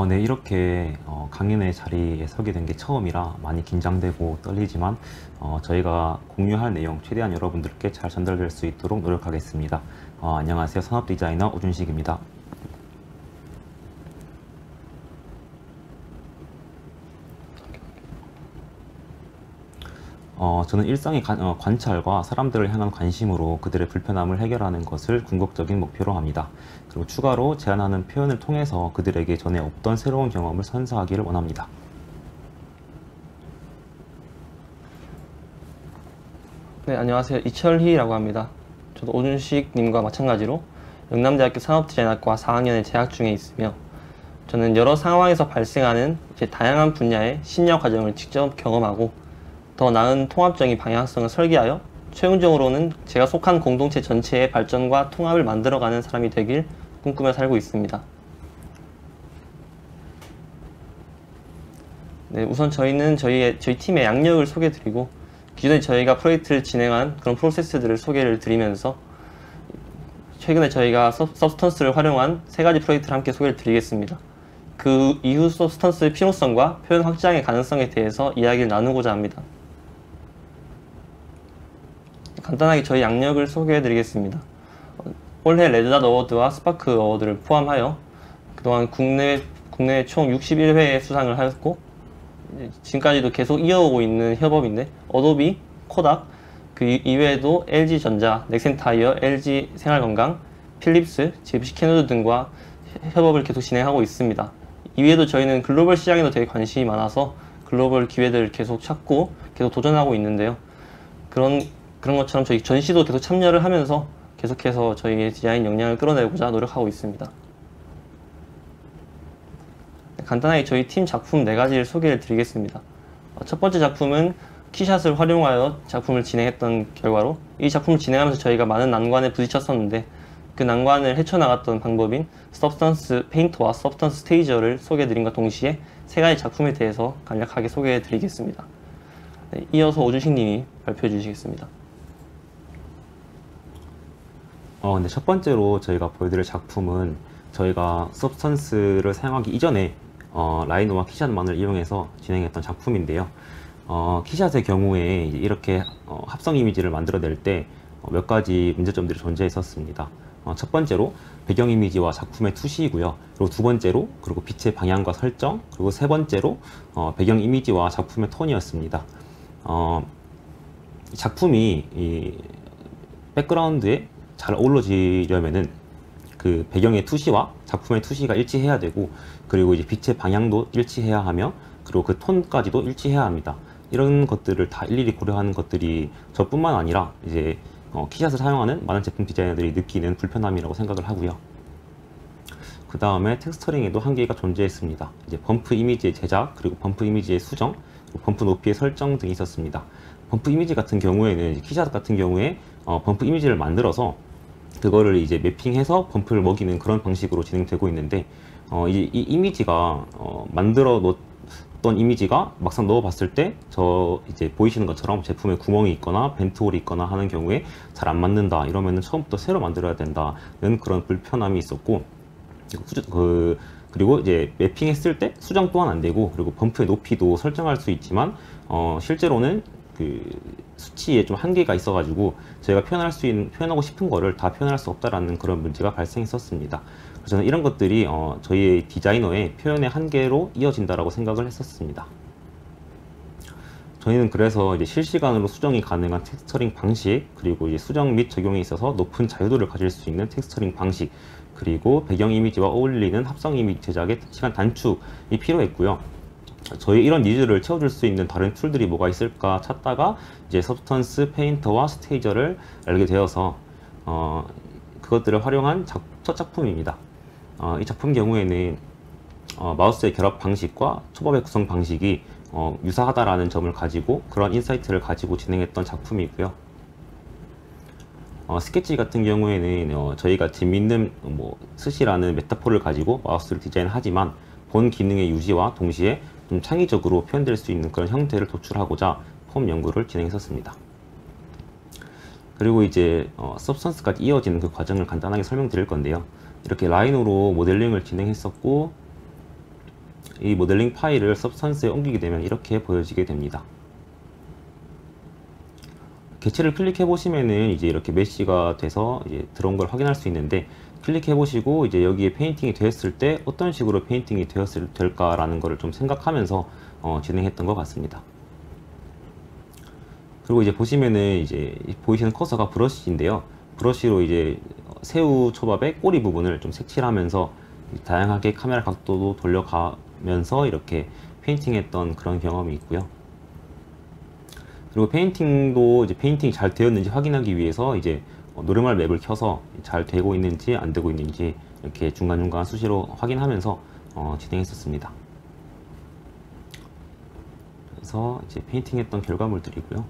네, 이렇게 강연의 자리에 서게 된 게 처음이라 많이 긴장되고 떨리지만 저희가 공유할 내용 최대한 여러분들께 잘 전달될 수 있도록 노력하겠습니다. 안녕하세요. 산업디자이너 오준식입니다. 저는 일상의 관찰과 사람들을 향한 관심으로 그들의 불편함을 해결하는 것을 궁극적인 목표로 합니다. 그리고 추가로 제안하는 표현을 통해서 그들에게 전에 없던 새로운 경험을 선사하기를 원합니다. 네, 안녕하세요. 이철희라고 합니다. 저도 오준식님과 마찬가지로 영남대학교 산업디자인학과 4학년에 재학 중에 있으며 저는 여러 상황에서 발생하는 다양한 분야의 심리학 과정을 직접 경험하고 더 나은 통합적인 방향성을 설계하여 최종적으로는 제가 속한 공동체 전체의 발전과 통합을 만들어가는 사람이 되길 꿈꾸며 살고 있습니다. 네, 우선 저희는 저희 팀의 양력을 소개해드리고 기존에 저희가 프로젝트를 진행한 그런 프로세스들을 소개를 드리면서 최근에 저희가 서브스턴스를 활용한 3가지 프로젝트를 함께 소개를 드리겠습니다. 그 이후 서브스턴스의 필요성과 표현 확장의 가능성에 대해서 이야기를 나누고자 합니다. 간단하게 저희 양력을 소개해 드리겠습니다. 올해 레드닷 어워드와 스파크 어워드를 포함하여 그동안 국내에 총 61회의 수상을 하였고 지금까지도 계속 이어오고 있는 협업인데 어도비, 코닥, 그 이외에도 LG전자, 넥센타이어, LG생활건강, 필립스, JBC 캐노드 등과 협업을 계속 진행하고 있습니다. 이외에도 저희는 글로벌 시장에도 되게 관심이 많아서 글로벌 기회들을 계속 찾고 계속 도전하고 있는데요. 그런 것처럼 저희 전시도 계속 참여를 하면서 계속해서 저희의 디자인 역량을 끌어내고자 노력하고 있습니다. 간단하게 저희 팀 작품 4가지를 소개를 드리겠습니다. 첫 번째 작품은 키샷을 활용하여 작품을 진행했던 결과로 이 작품을 진행하면서 저희가 많은 난관에 부딪혔었는데 그 난관을 헤쳐나갔던 방법인 서브스턴스 페인터와 서브스턴스 스테이저를 소개해드림과 동시에 3가지 작품에 대해서 간략하게 소개해드리겠습니다. 네, 이어서 오준식님이 발표해 주시겠습니다. 네, 첫 번째로 저희가 보여드릴 작품은 저희가 서브스턴스를 사용하기 이전에 라이노와 키샷만을 이용해서 진행했던 작품인데요. 키샷의 경우에 이렇게 합성 이미지를 만들어낼 때 몇 가지 문제점들이 존재했었습니다. 첫 번째로 배경 이미지와 작품의 투시이고요. 그리고 두 번째로 빛의 방향과 설정, 그리고 세 번째로 배경 이미지와 작품의 톤이었습니다. 작품이 이 백그라운드에 잘 어우러지려면은 그 배경의 투시와 작품의 투시가 일치해야 되고, 그리고 이제 빛의 방향도 일치해야 하며, 그리고 그 톤까지도 일치해야 합니다. 이런 것들을 다 일일이 고려하는 것들이 저뿐만 아니라 이제 키샷을 사용하는 많은 제품 디자이너들이 느끼는 불편함이라고 생각을 하고요. 그 다음에 텍스처링에도 한계가 존재했습니다. 이제 범프 이미지의 제작, 그리고 범프 이미지의 수정, 범프 높이의 설정 등이 있었습니다. 범프 이미지 같은 경우에는 키샷 같은 경우에 범프 이미지를 만들어서 그거를 이제 매핑해서 범프를 먹이는 그런 방식으로 진행되고 있는데 이 이미지가 만들어 놓았던 이미지가 막상 넣어봤을 때 이제 보이시는 것처럼 제품에 구멍이 있거나 벤트홀이 있거나 하는 경우에 잘 안 맞는다, 이러면은 처음부터 새로 만들어야 된다는 그런 불편함이 있었고, 그리고 이제 매핑했을 때 수정 또한 안 되고, 그리고 범프의 높이도 설정할 수 있지만 실제로는 그 수치에 좀 한계가 있어가지고 저희가 표현하고 싶은 거를 다 표현할 수 없다라는 그런 문제가 발생했었습니다. 그래서 저는 이런 것들이 저희의 디자이너의 표현의 한계로 이어진다라고 생각을 했었습니다. 저희는 그래서 이제 실시간으로 수정이 가능한 텍스처링 방식, 그리고 이제 수정 및 적용에 있어서 높은 자유도를 가질 수 있는 텍스처링 방식, 그리고 배경 이미지와 어울리는 합성 이미지 제작의 시간 단축이 필요했고요. 저희 이런 니즈를 채워줄 수 있는 다른 툴들이 뭐가 있을까 찾다가 이제 서브스턴스 페인터와 스테이저를 알게 되어서 그것들을 활용한 첫 작품입니다. 이 작품 경우에는 마우스의 결합 방식과 초밥의 구성 방식이 유사하다라는 점을 가지고 그런 인사이트를 가지고 진행했던 작품이고요. 스케치 같은 경우에는 저희가 재밌는 스시라는 메타포를 가지고 마우스를 디자인하지만 본 기능의 유지와 동시에 좀 창의적으로 표현될 수 있는 그런 형태를 도출하고자 폼 연구를 진행했었습니다. 그리고 이제 서브스턴스까지 이어지는 그 과정을 간단하게 설명드릴 건데요. 이렇게 라인으로 모델링을 진행했었고, 이 모델링 파일을 सब스턴스에 옮기게 되면 이렇게 보여지게 됩니다. 개체를 클릭해 보시면은 이제 이렇게 메쉬가 돼서 이제 들어온 걸 확인할 수 있는데, 클릭해 보시고 이제 여기에 페인팅이 되었을 때 어떤 식으로 페인팅이 될까라는 거를 좀 생각하면서 진행했던 것 같습니다. 그리고 이제 보시면은 이제 보이시는 커서가 브러쉬인데요. 브러쉬로 이제 새우 초밥의 꼬리 부분을 좀 색칠하면서 다양하게 카메라 각도도 돌려가면서 이렇게 페인팅했던 그런 경험이 있고요. 그리고 페인팅도 이제 페인팅이 잘 되었는지 확인하기 위해서 이제 노르말 맵을 켜서 잘 되고 있는지 안 되고 있는지 이렇게 중간중간 수시로 확인하면서 진행했었습니다. 그래서 이제 페인팅했던 결과물들이고요.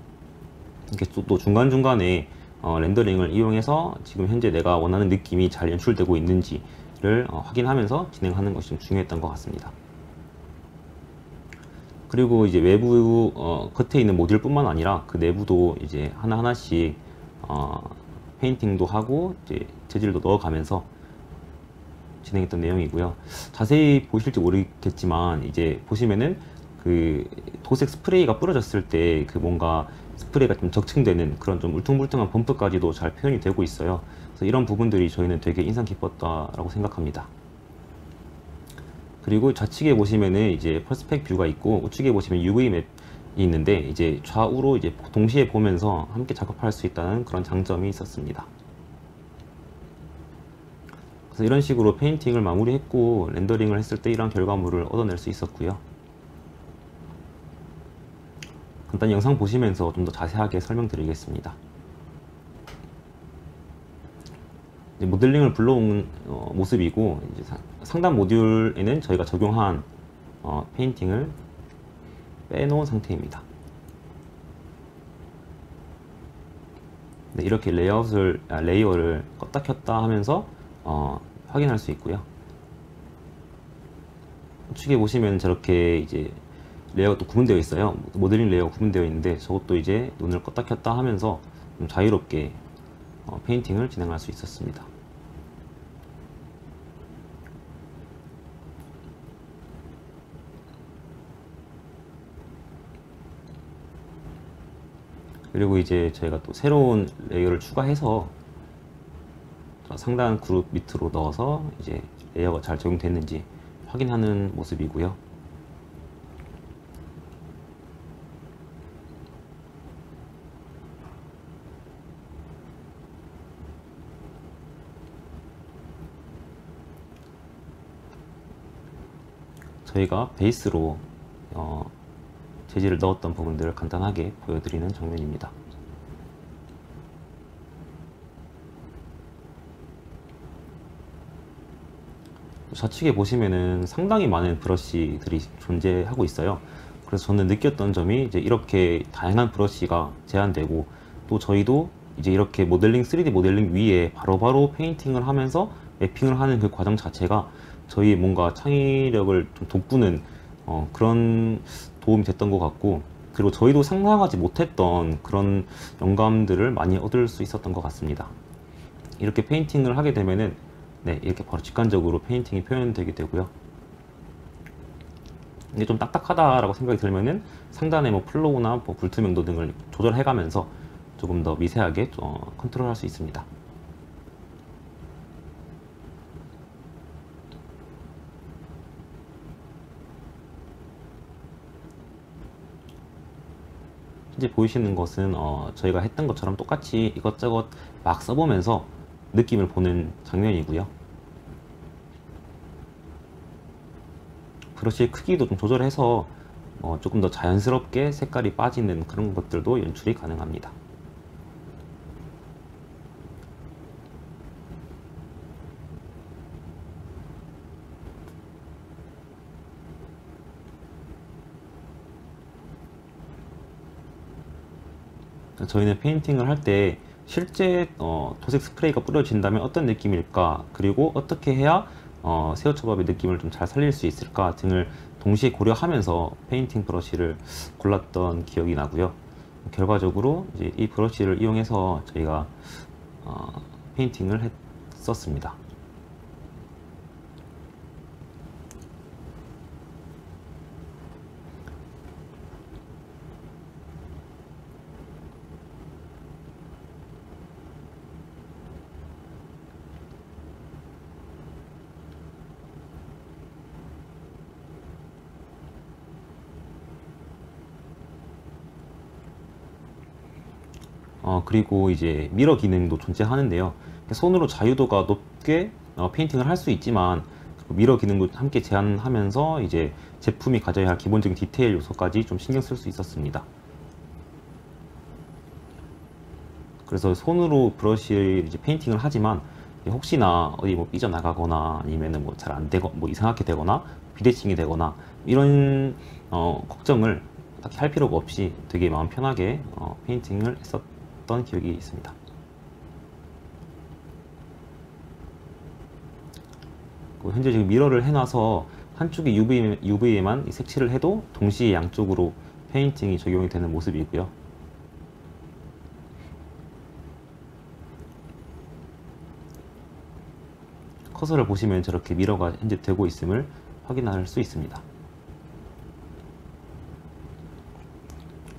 이렇게 또 중간중간에 렌더링을 이용해서 지금 현재 내가 원하는 느낌이 잘 연출되고 있는지를 확인하면서 진행하는 것이 좀 중요했던 것 같습니다. 그리고 이제 외부 겉에 있는 모듈뿐만 아니라 그 내부도 이제 하나하나씩 페인팅도 하고 이제 재질도 넣어가면서 진행했던 내용이고요. 자세히 보실지 모르겠지만 이제 보시면은 그 도색 스프레이가 뿌려졌을 때 그 뭔가 스프레이가 좀 적층되는 그런 좀 울퉁불퉁한 범프까지도 잘 표현이 되고 있어요. 그래서 이런 부분들이 저희는 되게 인상 깊었다라고 생각합니다. 그리고 좌측에 보시면은 이제 퍼스펙 뷰가 있고 우측에 보시면 UV 맵이 있는데 이제 좌우로 이제 동시에 보면서 함께 작업할 수 있다는 그런 장점이 있었습니다. 그래서 이런 식으로 페인팅을 마무리했고 렌더링을 했을 때 이런 결과물을 얻어낼 수 있었고요. 간단히 영상 보시면서 좀 더 자세하게 설명드리겠습니다. 모델링을 불러온 모습이고 이제 상단 모듈에는 저희가 적용한 페인팅을 빼놓은 상태입니다. 네, 이렇게 레이어를 껐다 켰다 하면서 확인할 수 있고요. 우측에 보시면 저렇게 이제 레이어가 또 구분되어 있어요. 모델링 레이어가 구분되어 있는데 저것도 이제 눈을 껐다 켰다 하면서 좀 자유롭게 페인팅을 진행할 수 있었습니다. 그리고 이제 저희가 또 새로운 레이어를 추가해서 상단 그룹 밑으로 넣어서 이제 레이어가 잘 적용됐는지 확인하는 모습이고요. 저희가 베이스로 재질을 넣었던 부분들을 간단하게 보여드리는 장면입니다. 좌측에 보시면은 상당히 많은 브러쉬들이 존재하고 있어요. 그래서 저는 느꼈던 점이 이제 이렇게 다양한 브러쉬가 제한되고 또 저희도 이제 이렇게 모델링 3D 모델링 위에 바로바로 페인팅을 하면서 맵핑을 하는 그 과정 자체가 저희 뭔가 창의력을 좀 돋구는 그런 도움이 됐던 것 같고, 그리고 저희도 상상하지 못했던 그런 영감들을 많이 얻을 수 있었던 것 같습니다. 이렇게 페인팅을 하게 되면은 네, 이렇게 바로 직관적으로 페인팅이 표현되게 되고요. 이게 좀 딱딱하다라고 생각이 들면은 상단에 뭐 플로우나 뭐 불투명도 등을 조절해가면서 조금 더 미세하게 컨트롤할 수 있습니다. 현재 보이시는 것은 저희가 했던 것처럼 똑같이 이것저것 막 써보면서 느낌을 보는 장면이고요. 브러쉬의 크기도 좀 조절해서 조금 더 자연스럽게 색깔이 빠지는 그런 것들도 연출이 가능합니다. 저희는 페인팅을 할 때 실제 도색 스프레이가 뿌려진다면 어떤 느낌일까, 그리고 어떻게 해야 새우초밥의 느낌을 좀 잘 살릴 수 있을까 등을 동시에 고려하면서 페인팅 브러쉬를 골랐던 기억이 나고요. 결과적으로 이제 이 브러쉬를 이용해서 저희가 페인팅을 했었습니다. 그리고 이제 미러 기능도 존재하는데요. 손으로 자유도가 높게 페인팅을 할 수 있지만 미러 기능도 함께 제한하면서 이제 제품이 가져야 할 기본적인 디테일 요소까지 좀 신경 쓸 수 있었습니다. 그래서 손으로 브러쉬 이제 페인팅을 하지만 혹시나 어디 뭐 삐져나가거나 아니면은 뭐 잘 안 되고 뭐 이상하게 되거나 비대칭이 되거나 이런 걱정을 딱히 할 필요가 없이 되게 마음 편하게 페인팅을 했었던 기억이 있습니다. 현재 지금 미러를 해놔서 한쪽에 UV에만 색칠을 해도 동시에 양쪽으로 페인팅이 적용이 되는 모습이고요. 커서를 보시면 저렇게 미러가 현재 되고 있음을 확인할 수 있습니다.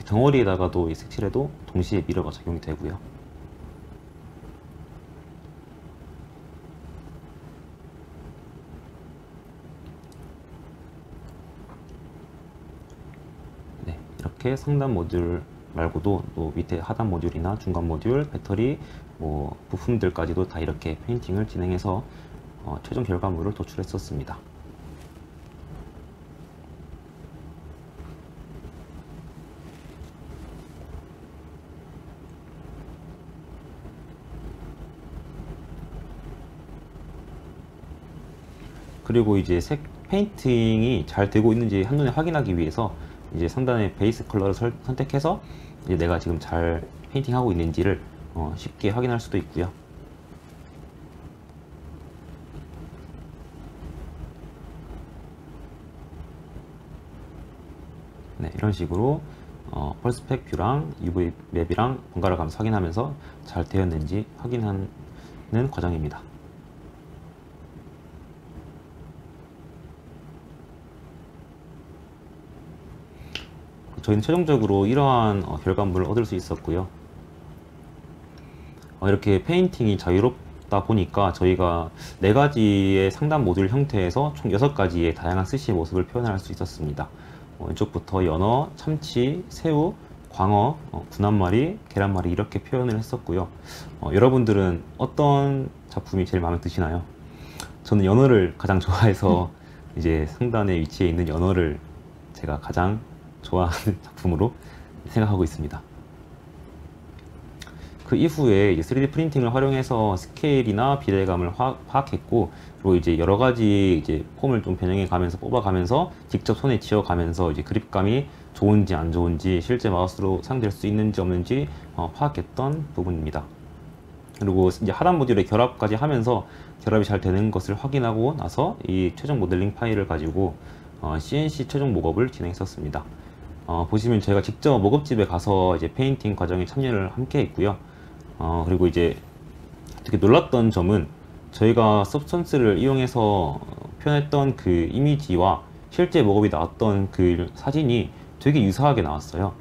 덩어리에다가도 이 색칠해도 동시에 미러가 적용이 되고요. 네, 이렇게 상단 모듈 말고도 또 밑에 하단 모듈이나 중간 모듈, 배터리, 뭐 부품들까지도 다 이렇게 페인팅을 진행해서 최종 결과물을 도출했었습니다. 그리고 이제 페인팅이 잘 되고 있는지 한눈에 확인하기 위해서 이제 상단에 베이스 컬러를 선택해서 이제 내가 지금 잘 페인팅하고 있는지를 쉽게 확인할 수도 있고요. 네, 이런 식으로 펄스펙 뷰랑 UV 맵이랑 번갈아 가면서 확인하면서 잘 되었는지 확인하는 과정입니다. 저희는 최종적으로 이러한 결과물을 얻을 수 있었고요. 이렇게 페인팅이 자유롭다 보니까 저희가 4가지의 상단 모듈 형태에서 총 6가지의 다양한 스시의 모습을 표현할 수 있었습니다. 왼쪽부터 연어, 참치, 새우, 광어, 군함말이, 계란말이 이렇게 표현을 했었고요. 여러분들은 어떤 작품이 제일 마음에 드시나요? 저는 연어를 가장 좋아해서 이제 상단에 위치해 있는 연어를 제가 가장 좋아하는 작품으로 생각하고 있습니다. 그 이후에 이제 3D 프린팅을 활용해서 스케일이나 비례감을 파악했고, 그리고 이제 여러 가지 이제 폼을 좀 변형해 가면서 뽑아가면서 직접 손에 쥐어 가면서 이제 그립감이 좋은지 안 좋은지 실제 마우스로 사용될 수 있는지 없는지 파악했던 부분입니다. 그리고 이제 하단 모듈의 결합까지 하면서 결합이 잘 되는 것을 확인하고 나서 이 최종 모델링 파일을 가지고 CNC 최종 목업을 진행했었습니다. 보시면 저희가 직접 목업집에 가서 이제 페인팅 과정에 참여를 함께 했고요. 그리고 이제 되게 놀랐던 점은 저희가 서브스턴스를 이용해서 표현했던 그 이미지와 실제 목업이 나왔던 그 사진이 되게 유사하게 나왔어요.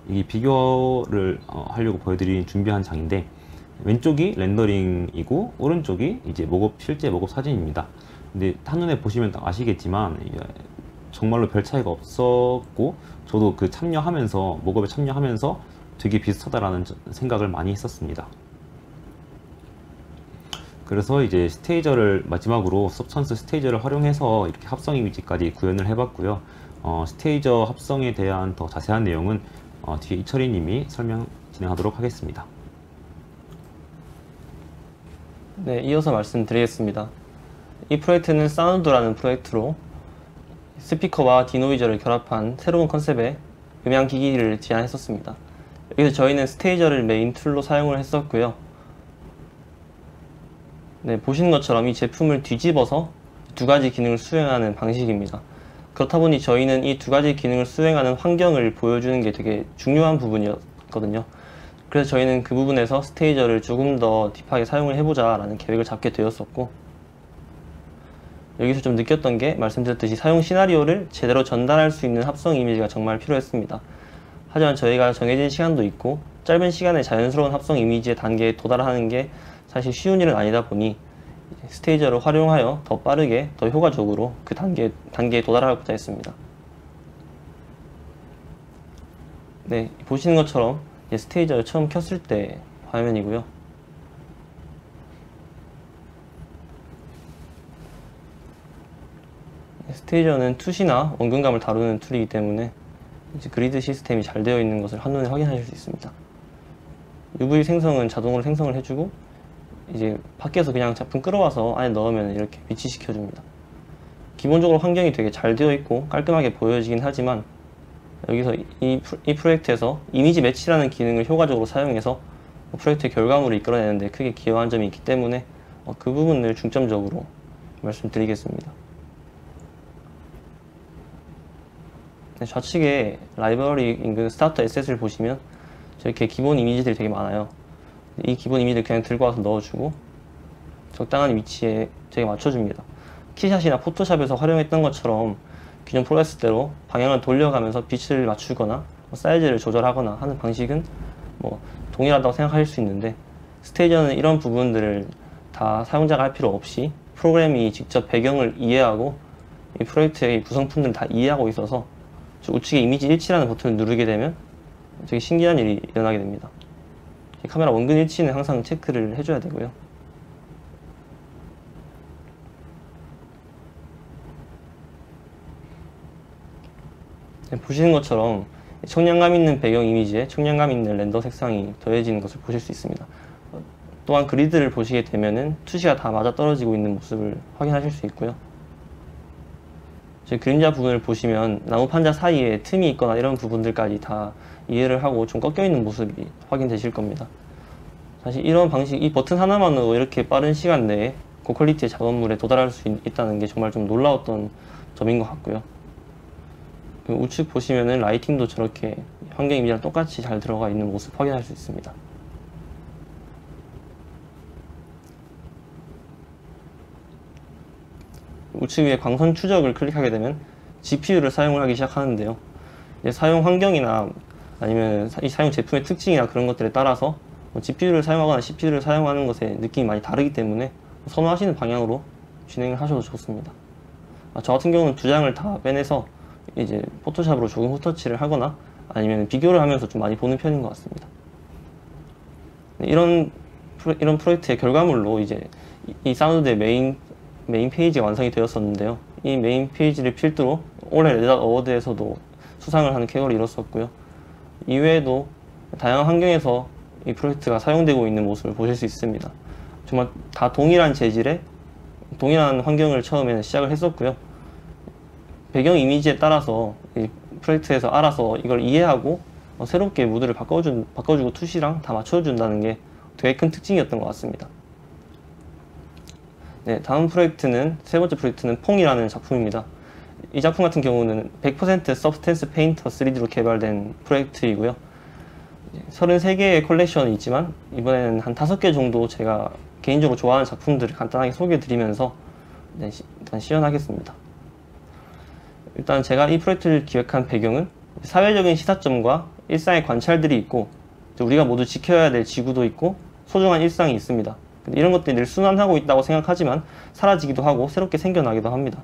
이 비교를 하려고 준비한 장인데, 왼쪽이 렌더링이고 오른쪽이 이제 실제 목업 사진입니다. 근데 한눈에 보시면 아시겠지만 정말로 별 차이가 없었고, 저도 그 목업에 참여하면서 되게 비슷하다라는 생각을 많이 했었습니다. 그래서 이제 마지막으로 서브스턴스 스테이저를 활용해서 이렇게 합성 이미지까지 구현을 해봤고요. 스테이저 합성에 대한 더 자세한 내용은 뒤에 이철희 님이 진행하도록 하겠습니다. 네, 이어서 말씀드리겠습니다. 이 프로젝트는 사운드라는 프로젝트로 스피커와 디노이저를 결합한 새로운 컨셉의 음향기기를 제안했었습니다. 여기서 저희는 스테이저를 메인 툴로 사용을 했었고요. 네, 보시는 것처럼 이 제품을 뒤집어서 2가지 기능을 수행하는 방식입니다. 그렇다 보니 저희는 이 2가지 기능을 수행하는 환경을 보여주는 게 되게 중요한 부분이었거든요. 그래서 저희는 그 부분에서 스테이저를 조금 더 딥하게 사용을 해보자 라는 계획을 잡게 되었었고, 여기서 좀 느꼈던 게 말씀드렸듯이 사용 시나리오를 제대로 전달할 수 있는 합성 이미지가 정말 필요했습니다. 하지만 저희가 정해진 시간도 있고 짧은 시간에 자연스러운 합성 이미지의 단계에 도달하는 게 사실 쉬운 일은 아니다 보니 스테이저를 활용하여 더 빠르게 더 효과적으로 그 단계에 도달하고자 했습니다. 네, 보시는 것처럼 스테이저를 처음 켰을 때 화면이고요. 스테이저는 투시나 원근감을 다루는 툴이기 때문에 이제 그리드 시스템이 잘 되어 있는 것을 한눈에 확인하실 수 있습니다. UV 생성은 자동으로 생성을 해주고 이제 밖에서 그냥 작품 끌어와서 안에 넣으면 이렇게 위치시켜 줍니다. 기본적으로 환경이 되게 잘 되어 있고 깔끔하게 보여지긴 하지만 여기서 이 프로젝트에서 이미지 매치라는 기능을 효과적으로 사용해서 프로젝트의 결과물을 이끌어내는데 크게 기여한 점이 있기 때문에 그 부분을 중점적으로 말씀드리겠습니다. 좌측에 라이브러리 인근 스타터 에셋을 보시면 저렇게 기본 이미지들이 되게 많아요. 이 기본 이미지를 그냥 들고 와서 넣어주고 적당한 위치에 되게 맞춰줍니다. 키샷이나 포토샵에서 활용했던 것처럼 기존 프로세스대로 방향을 돌려가면서 빛을 맞추거나 사이즈를 조절하거나 하는 방식은 동일하다고 생각하실 수 있는데, 스테이저는 이런 부분들을 다 사용자가 할 필요 없이 프로그램이 직접 배경을 이해하고 이 프로젝트의 구성품들을 다 이해하고 있어서 우측에 이미지 일치라는 버튼을 누르게 되면 되게 신기한 일이 일어나게 됩니다. 카메라 원근 일치는 항상 체크를 해줘야 되고요. 보시는 것처럼 청량감 있는 배경 이미지에 청량감 있는 렌더 색상이 더해지는 것을 보실 수 있습니다. 또한 그리드를 보시게 되면은 투시가 다 맞아 떨어지고 있는 모습을 확인하실 수 있고요. 그림자 부분을 보시면 나무 판자 사이에 틈이 있거나 이런 부분들까지 다 이해를 하고 좀 꺾여 있는 모습이 확인되실 겁니다. 사실 이런 방식, 이 버튼 하나만으로 이렇게 빠른 시간 내에 고퀄리티의 작업물에 도달할 수 있다는 게 정말 좀 놀라웠던 점인 것 같고요. 우측 보시면은 라이팅도 저렇게 환경 이미지랑 똑같이 잘 들어가 있는 모습 확인할 수 있습니다. 우측 위에 광선 추적을 클릭하게 되면 GPU를 사용을 하기 시작하는데요. 사용 환경이나 아니면 이 사용 제품의 특징이나 그런 것들에 따라서 GPU를 사용하거나 CPU를 사용하는 것에 느낌이 많이 다르기 때문에 선호하시는 방향으로 진행을 하셔도 좋습니다. 저 같은 경우는 두 장을 다 빼내서 이제 포토샵으로 조금 후터치를 하거나 아니면 비교를 하면서 좀 많이 보는 편인 것 같습니다. 이런 프로젝트의 결과물로 이제 이 사운드의 메인 페이지가 완성이 되었었는데요. 이 메인 페이지를 필두로 올해 레드닷 어워드에서도 수상을 하는 쾌거를 이뤘었고요. 이외에도 다양한 환경에서 이 프로젝트가 사용되고 있는 모습을 보실 수 있습니다. 정말 다 동일한 재질의 동일한 환경을 처음에는 시작을 했었고요. 배경 이미지에 따라서 이 프로젝트에서 알아서 이걸 이해하고 새롭게 무드를 바꿔주고 투시랑 다 맞춰준다는 게 되게 큰 특징이었던 것 같습니다. 네, 다음 프로젝트는, 세 번째 프로젝트는 퐁이라는 작품입니다. 이 작품 같은 경우는 100% 서브스텐스 페인터 3D로 개발된 프로젝트이고요. 33개의 컬렉션이 있지만 이번에는 한 5개 정도 제가 개인적으로 좋아하는 작품들을 간단하게 소개해 드리면서 일단 시연하겠습니다. 일단 제가 이 프로젝트를 기획한 배경은 사회적인 시사점과 일상의 관찰들이 있고 우리가 모두 지켜야 될 지구도 있고 소중한 일상이 있습니다. 이런 것들이 늘 순환하고 있다고 생각하지만 사라지기도 하고 새롭게 생겨나기도 합니다.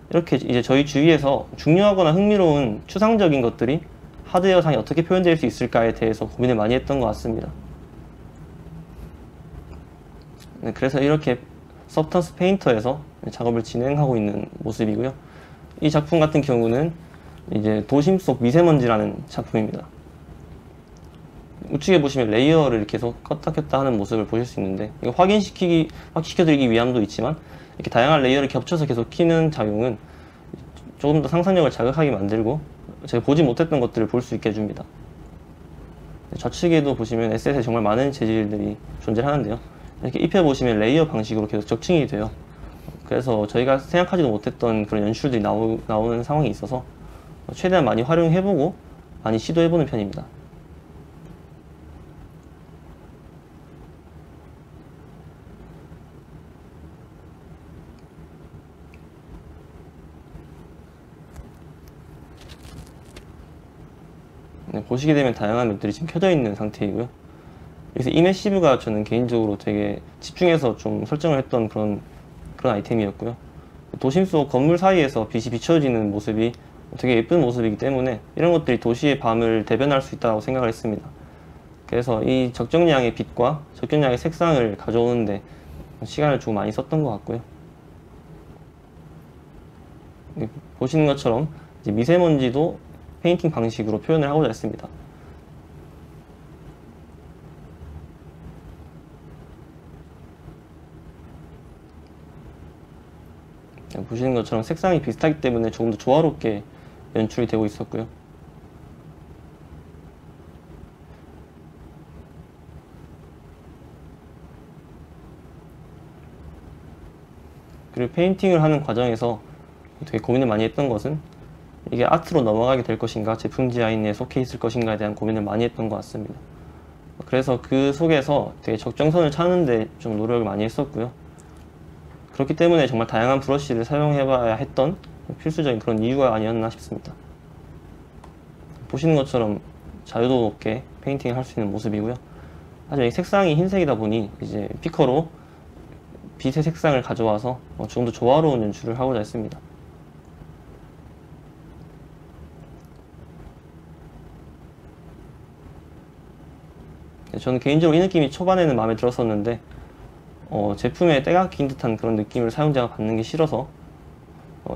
이렇게 이제 저희 주위에서 중요하거나 흥미로운 추상적인 것들이 하드웨어상에 어떻게 표현될 수 있을까에 대해서 고민을 많이 했던 것 같습니다. 네, 그래서 이렇게 서브스턴스 페인터에서 작업을 진행하고 있는 모습이고요. 이 작품 같은 경우는 이제 도심 속 미세먼지라는 작품입니다. 우측에 보시면 레이어를 계속 껐다 켰다 하는 모습을 보실 수 있는데, 이거 확시켜드리기 위함도 있지만 이렇게 다양한 레이어를 겹쳐서 계속 키는 작용은 조금 더 상상력을 자극하게 만들고 제가 보지 못했던 것들을 볼 수 있게 해줍니다. 좌측에도 보시면 에셋에 정말 많은 재질들이 존재하는데요. 이렇게 입혀보시면 레이어 방식으로 계속 적층이 돼요. 그래서 저희가 생각하지도 못했던 그런 연출들이 나오는 상황이 있어서 최대한 많이 활용해보고 많이 시도해보는 편입니다. 네, 보시게 되면 다양한 맵들이 지금 켜져 있는 상태이고요. 여기서 이메시브가 저는 개인적으로 되게 집중해서 좀 설정을 했던 그런 아이템이었고요. 도심 속 건물 사이에서 빛이 비춰지는 모습이 되게 예쁜 모습이기 때문에 이런 것들이 도시의 밤을 대변할 수 있다고 생각을 했습니다. 그래서 이 적정량의 빛과 적정량의 색상을 가져오는데 시간을 좀 많이 썼던 것 같고요. 보시는 것처럼 이제 미세먼지도 페인팅 방식으로 표현을 하고자 했습니다. 보시는 것처럼 색상이 비슷하기 때문에 조금 더 조화롭게 연출이 되고 있었고요. 그리고 페인팅을 하는 과정에서 되게 고민을 많이 했던 것은 이게 아트로 넘어가게 될 것인가, 제품 디자인에 속해 있을 것인가에 대한 고민을 많이 했던 것 같습니다. 그래서 그 속에서 되게 적정선을 찾는데 좀 노력을 많이 했었고요. 그렇기 때문에 정말 다양한 브러쉬를 사용해봐야 했던 필수적인 그런 이유가 아니었나 싶습니다. 보시는 것처럼 자유도 높게 페인팅을 할 수 있는 모습이고요. 하지만 이 색상이 흰색이다 보니 이제 피커로 빛의 색상을 가져와서 조금 더 조화로운 연출을 하고자 했습니다. 저는 개인적으로 이 느낌이 초반에는 마음에 들었었는데 제품에 때가 낀 듯한 그런 느낌을 사용자가 받는 게 싫어서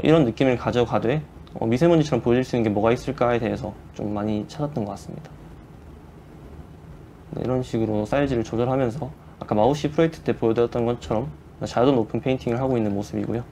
이런 느낌을 가져가되 미세먼지처럼 보여질 수 있는 게 뭐가 있을까에 대해서 좀 많이 찾았던 것 같습니다. 네, 이런 식으로 사이즈를 조절하면서 아까 마우시 프로젝트 때 보여드렸던 것처럼 자유도 높은 페인팅을 하고 있는 모습이고요.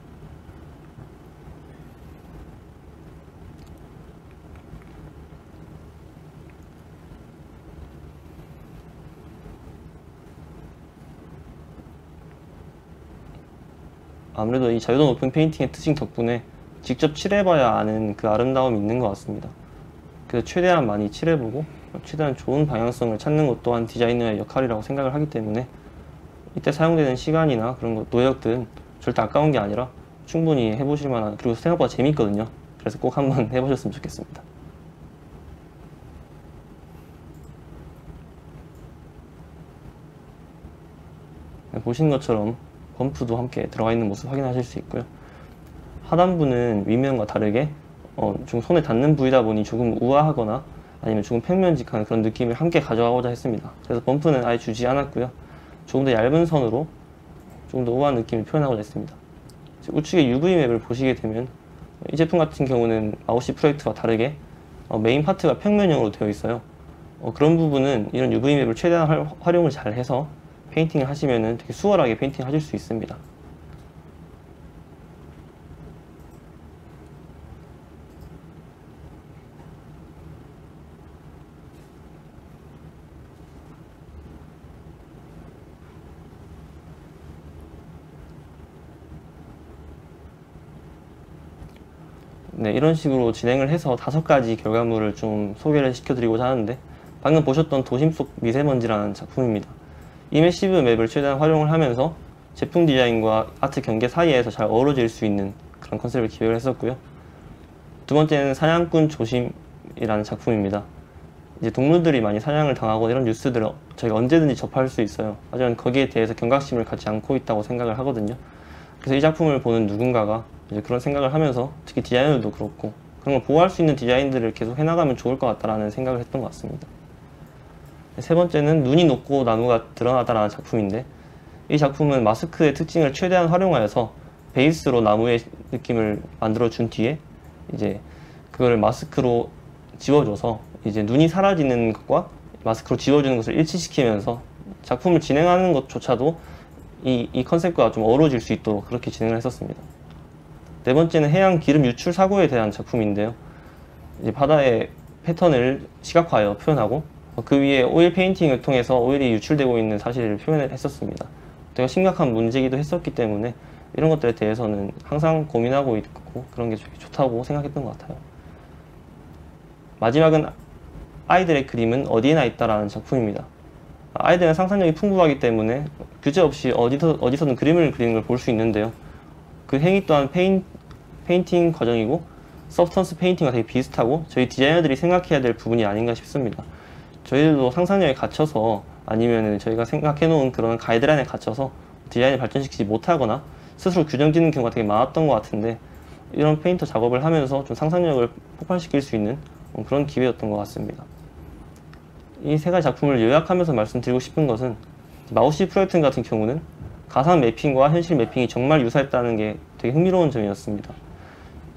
아무래도 이 자유도 높은 페인팅의 특징 덕분에 직접 칠해봐야 아는 그 아름다움이 있는 것 같습니다. 그래서 최대한 많이 칠해보고 최대한 좋은 방향성을 찾는 것 또한 디자이너의 역할이라고 생각을 하기 때문에 이때 사용되는 시간이나 그런 것, 노력들은 절대 아까운 게 아니라 충분히 해보실 만한, 그리고 생각보다 재밌거든요. 그래서 꼭 한번 해보셨으면 좋겠습니다. 보시는 것처럼 범프도 함께 들어가 있는 모습 확인하실 수 있고요. 하단부는 윗면과 다르게 좀 손에 닿는 부위다 보니 조금 우아하거나 아니면 조금 평면직한 그런 느낌을 함께 가져가고자 했습니다. 그래서 범프는 아예 주지 않았고요. 조금 더 얇은 선으로 조금 더 우아한 느낌을 표현하고자 했습니다. 우측의 UV 맵을 보시게 되면 이 제품 같은 경우는 마우시 프로젝트와 다르게 메인 파트가 평면형으로 되어 있어요. 그런 부분은 이런 UV 맵을 최대한 활용을 잘 해서 페인팅을 하시면 되게 수월하게 페인팅 하실 수 있습니다. 네, 이런 식으로 진행을 해서 5가지 결과물을 좀 소개를 시켜드리고자 하는데, 방금 보셨던 도심 속 미세먼지라는 작품입니다. 이메시브 맵을 최대한 활용을 하면서 제품 디자인과 아트 경계 사이에서 잘 어우러질 수 있는 그런 컨셉을 기획을 했었고요. 두 번째는 사냥꾼 조심이라는 작품입니다. 이제 동물들이 많이 사냥을 당하고 이런 뉴스들을 저희가 언제든지 접할 수 있어요. 하지만 거기에 대해서 경각심을 갖지 않고 있다고 생각을 하거든요. 그래서 이 작품을 보는 누군가가 이제 그런 생각을 하면서, 특히 디자이너들도 그렇고 그런 걸 보호할 수 있는 디자인들을 계속 해나가면 좋을 것 같다라는 생각을 했던 것 같습니다. 세 번째는 눈이 높고 나무가 드러나다라는 작품인데, 이 작품은 마스크의 특징을 최대한 활용하여서 베이스로 나무의 느낌을 만들어 준 뒤에 이제 그거를 마스크로 지워줘서 이제 눈이 사라지는 것과 마스크로 지워주는 것을 일치시키면서 작품을 진행하는 것조차도 이 컨셉과 좀 어우러질 수 있도록 그렇게 진행을 했었습니다. 네 번째는 해양 기름 유출 사고에 대한 작품인데요. 이제 바다의 패턴을 시각화하여 표현하고 그 위에 오일 페인팅을 통해서 오일이 유출되고 있는 사실을 표현을 했었습니다. 되게 심각한 문제이기도 했었기 때문에 이런 것들에 대해서는 항상 고민하고 있고 그런 게 좋다고 생각했던 것 같아요. 마지막은 아이들의 그림은 어디에나 있다라는 작품입니다. 아이들은 상상력이 풍부하기 때문에 규제 없이 어디서든 그림을 그리는 걸 볼 수 있는데요. 그 행위 또한 페인팅 과정이고 서브스턴스 페인팅과 되게 비슷하고 저희 디자이너들이 생각해야 될 부분이 아닌가 싶습니다. 저희들도 상상력에 갇혀서 아니면 저희가 생각해 놓은 그런 가이드라인에 갇혀서 디자인을 발전시키지 못하거나 스스로 규정 짓는 경우가 되게 많았던 것 같은데, 이런 페인터 작업을 하면서 좀 상상력을 폭발시킬 수 있는 그런 기회였던 것 같습니다. 이 세 가지 작품을 요약하면서 말씀드리고 싶은 것은 마우시 프로젝트 같은 경우는 가상 매핑과 현실 매핑이 정말 유사했다는 게 되게 흥미로운 점이었습니다.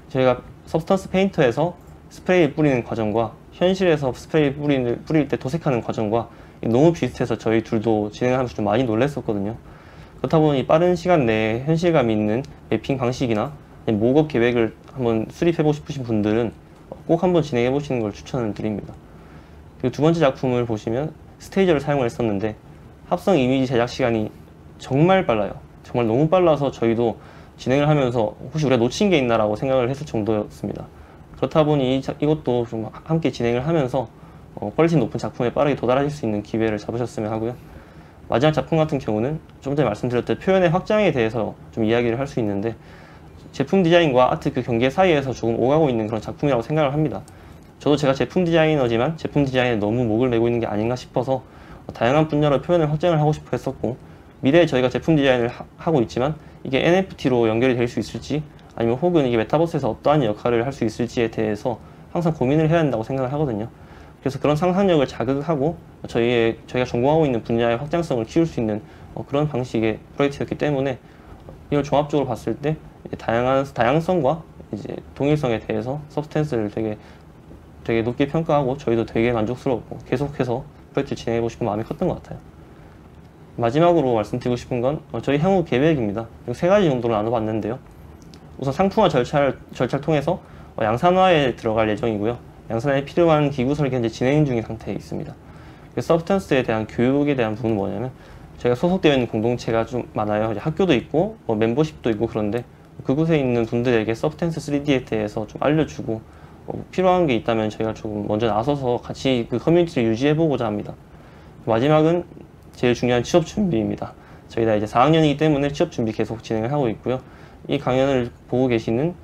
저희가 서브스턴스 페인터에서 스프레이 뿌리는 과정과 현실에서 스프레이 뿌릴 때 도색하는 과정과 너무 비슷해서 저희 둘도 진행하면서 좀 많이 놀랐었거든요. 그렇다 보니 빠른 시간 내에 현실감 있는 매핑 방식이나 목업 계획을 한번 수립해보고 싶으신 분들은 꼭 한번 진행해보시는 걸 추천을 드립니다. 그리고 두 번째 작품을 보시면 스테이저를 사용을 했었는데 합성 이미지 제작 시간이 정말 빨라요. 정말 너무 빨라서 저희도 진행을 하면서 혹시 우리가 놓친 게 있나라고 생각을 했을 정도였습니다. 그렇다 보니 이것도 좀 함께 진행을 하면서 퀄리티 높은 작품에 빠르게 도달하실 수 있는 기회를 잡으셨으면 하고요. 마지막 작품 같은 경우는 좀 전에 말씀드렸던 표현의 확장에 대해서 좀 이야기를 할 수 있는데 제품 디자인과 아트 그 경계 사이에서 조금 오가고 있는 그런 작품이라고 생각을 합니다. 저도 제가 제품 디자이너지만 제품 디자인에 너무 목을 내고 있는 게 아닌가 싶어서 다양한 분야로 표현의 확장을 하고 싶어 했었고 미래에 저희가 제품 디자인을 하고 있지만 이게 NFT로 연결이 될 수 있을지 아니면 혹은 이게 메타버스에서 어떠한 역할을 할 수 있을지에 대해서 항상 고민을 해야 한다고 생각을 하거든요. 그래서 그런 상상력을 자극하고 저희가 전공하고 있는 분야의 확장성을 키울 수 있는 그런 방식의 프로젝트였기 때문에 이걸 종합적으로 봤을 때 이제 다양성과 이제 동일성에 대해서 서브스턴스를 되게 높게 평가하고 저희도 되게 만족스럽고 계속해서 프로젝트를 진행해보고 싶은 마음이 컸던 것 같아요. 마지막으로 말씀드리고 싶은 건 저희 향후 계획입니다. 세 가지 정도로 나눠봤는데요. 우선 상품화 절차를 통해서 양산화에 들어갈 예정이고요. 양산화에 필요한 기구 설계 현재 진행 중인 상태에 있습니다. 서브스턴스에 대한 교육에 대한 부분은 뭐냐면 저희가 소속되어 있는 공동체가 좀 많아요. 이제 학교도 있고 멤버십도 있고 그런데 그곳에 있는 분들에게 서브스턴스 3D에 대해서 좀 알려주고 필요한 게 있다면 저희가 조금 먼저 나서서 같이 그 커뮤니티를 유지해보고자 합니다. 마지막은 제일 중요한 취업 준비입니다. 저희 다 이제 4학년이기 때문에 취업 준비 계속 진행을 하고 있고요. 이 강연을 보고 계시는